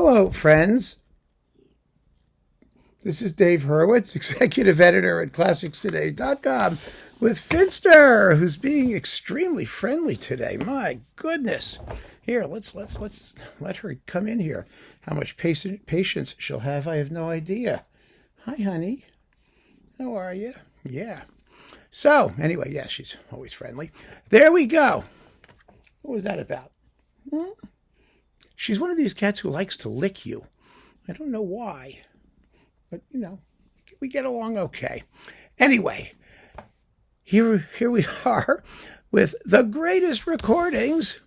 Hello, friends. This is Dave Hurwitz, executive editor at ClassicsToday.com, with Finster, who's being extremely friendly today. My goodness. Here, let's let her come in here. How much patience she'll have, I have no idea. Hi, honey. How are you? Yeah. So, anyway, yeah, she's always friendly. There we go. What was that about? She's one of these cats who likes to lick you. I don't know why, but, we get along okay. Anyway, here we are with the greatest recordings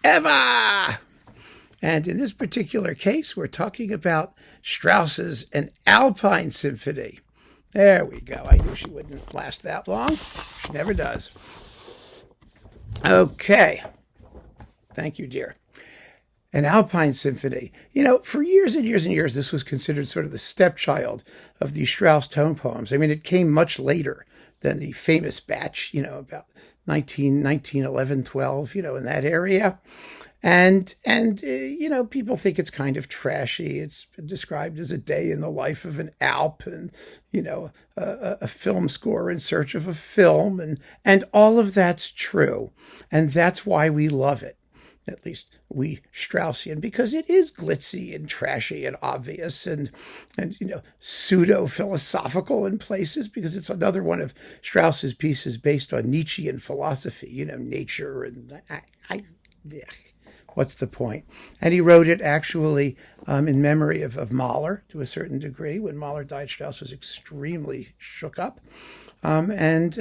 ever. And in this particular case, we're talking about Strauss's An Alpine Symphony. There we go. I knew she wouldn't last that long. She never does. Okay. Thank you, dear. An Alpine Symphony. For years and years and years, this was considered sort of the stepchild of the Strauss tone poems. I mean, it came much later than the famous batch, about 1911, 12, in that area. And people think it's kind of trashy. It's described as a day in the life of an Alp and, a film score in search of a film. And all of that's true. And that's why we love it. At least we Straussian, because it is glitzy and trashy and obvious and pseudo-philosophical in places, because it's another one of Strauss's pieces based on Nietzschean philosophy, nature and what's the point? And he wrote it actually in memory of Mahler to a certain degree. When Mahler died, Strauss was extremely shook up. And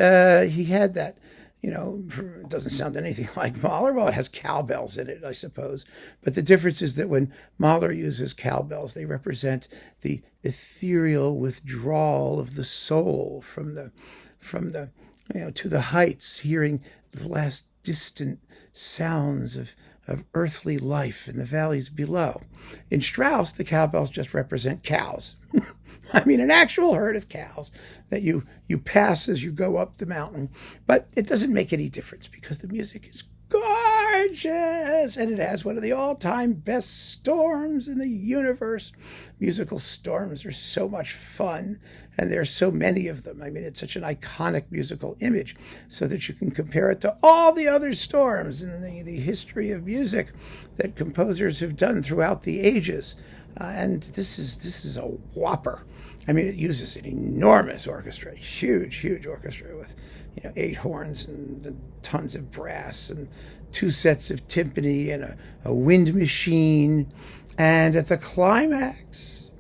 he had that. It doesn't sound anything like Mahler. Well, it has cowbells in it, I suppose. But the difference is that when Mahler uses cowbells, they represent the ethereal withdrawal of the soul from the to the heights, hearing the last distant sounds of earthly life in the valleys below. In Strauss, the cowbells just represent cows. I mean, an actual herd of cows that you pass as you go up the mountain. But it doesn't make any difference because the music is gorgeous and it has one of the all-time best storms in the universe. Musical storms are so much fun, and there are so many of them. I mean, it's such an iconic musical image so that you can compare it to all the other storms in the history of music that composers have done throughout the ages. And this is a whopper. I mean, it uses an enormous orchestra, huge orchestra with 8 horns and tons of brass and 2 sets of timpani and a wind machine. And at the climax,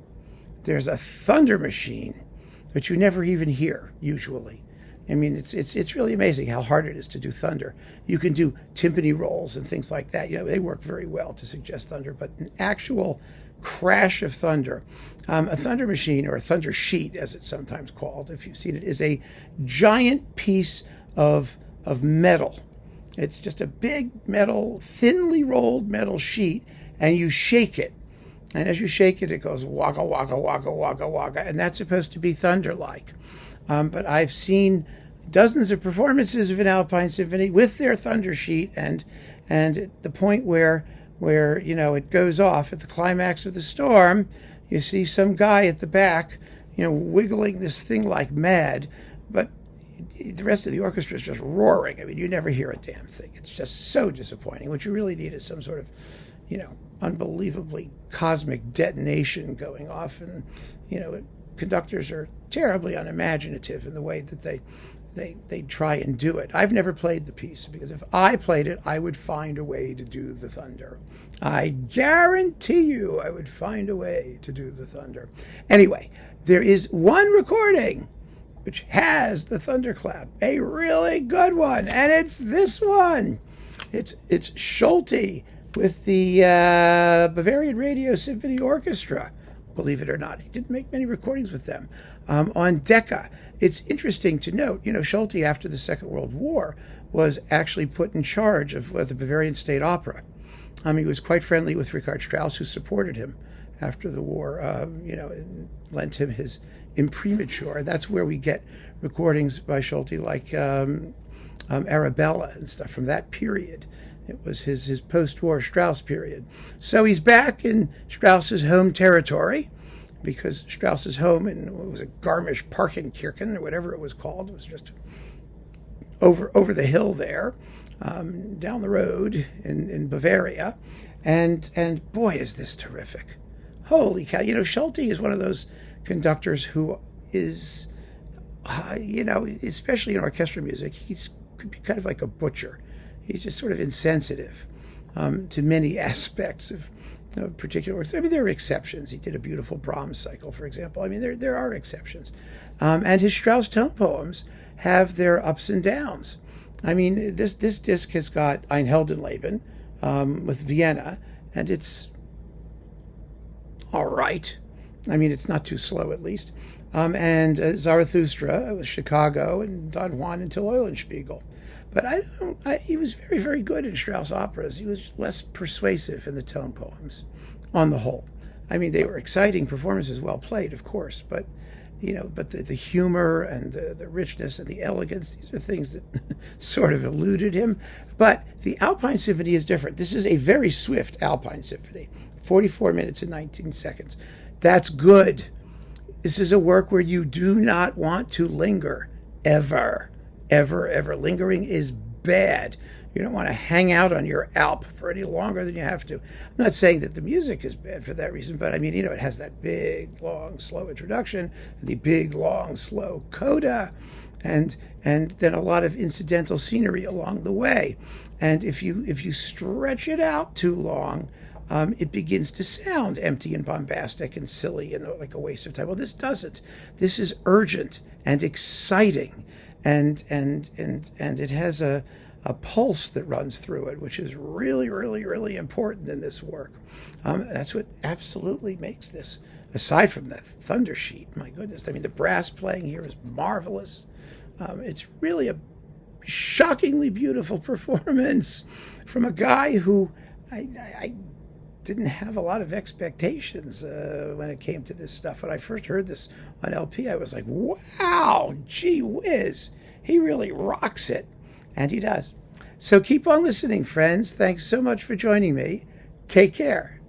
there's a thunder machine, which you never even hear usually. I mean, it's really amazing how hard it is to do thunder. You can do timpani rolls and things like that. They work very well to suggest thunder, but an actual crash of thunder. A thunder machine, or a thunder sheet, as it's sometimes called, if you've seen it, is a giant piece of metal. It's just a big metal, thinly rolled metal sheet, and you shake it. And as you shake it, it goes waka, waka, waka, waka, waka, and that's supposed to be thunder-like. But I've seen dozens of performances of an Alpine Symphony with their thunder sheet, and at the point where it goes off at the climax of the storm, you see some guy at the back, wiggling this thing like mad, but the rest of the orchestra is just roaring. I mean, you never hear a damn thing. It's just so disappointing. What you really need is some sort of, unbelievably cosmic detonation going off, and, conductors are terribly unimaginative in the way that they try and do it. I've never played the piece, because if I played it, I would find a way to do the thunder. I guarantee you I would find a way to do the thunder. Anyway, there is one recording which has the thunderclap, a really good one, and it's this one. It's Solti with the Bavarian Radio Symphony Orchestra. Believe it or not, he didn't make many recordings with them. On Decca. It's interesting to note, Solti, after the Second World War, was actually put in charge of the Bavarian State Opera. He was quite friendly with Richard Strauss, who supported him after the war, lent him his imprimatur. That's where we get recordings by Solti like Arabella and stuff from that period. It was his post-war Strauss period. So he's back in Strauss's home territory, because Strauss's home in, what was it, Garmisch-Partenkirchen, or whatever it was called, it was just over the hill there, down the road in Bavaria. And boy, is this terrific. Holy cow. Solti is one of those conductors who is, especially in orchestra music, could be kind of like a butcher. He's just sort of insensitive to many aspects of particular works. I mean, there are exceptions. He did a beautiful Brahms cycle, for example. I mean, there are exceptions. And his Strauss tone poems have their ups and downs. I mean, this disc has got Ein Heldenleben with Vienna, and it's all right. I mean, it's not too slow, at least. And Zarathustra with Chicago, and Don Juan until Eulenspiegel. But he was very, very good in Strauss operas. He was less persuasive in the tone poems, on the whole. I mean, they were exciting performances, well played, of course, but the humor and the richness and the elegance, these are things that sort of eluded him. But the Alpine Symphony is different. This is a very swift Alpine Symphony, 44 minutes and 19 seconds. That's good. This is a work where you do not want to linger, ever. Ever. Lingering is bad. You don't want to hang out on your Alp for any longer than you have to. I'm not saying that the music is bad for that reason, but I mean, it has that big, long, slow introduction, the big, long, slow coda, and then a lot of incidental scenery along the way. And if you stretch it out too long, it begins to sound empty and bombastic and silly and like a waste of time. Well, this doesn't. This is urgent and exciting. And it has a pulse that runs through it, which is really, really, really important in this work. That's what absolutely makes this, aside from that thunder sheet, my goodness. I mean, the brass playing here is marvelous. It's really a shockingly beautiful performance from a guy who I didn't have a lot of expectations when it came to this stuff. When I first heard this on LP, I was like, wow, gee whiz, he really rocks it. And he does. So keep on listening, friends. Thanks so much for joining me. Take care.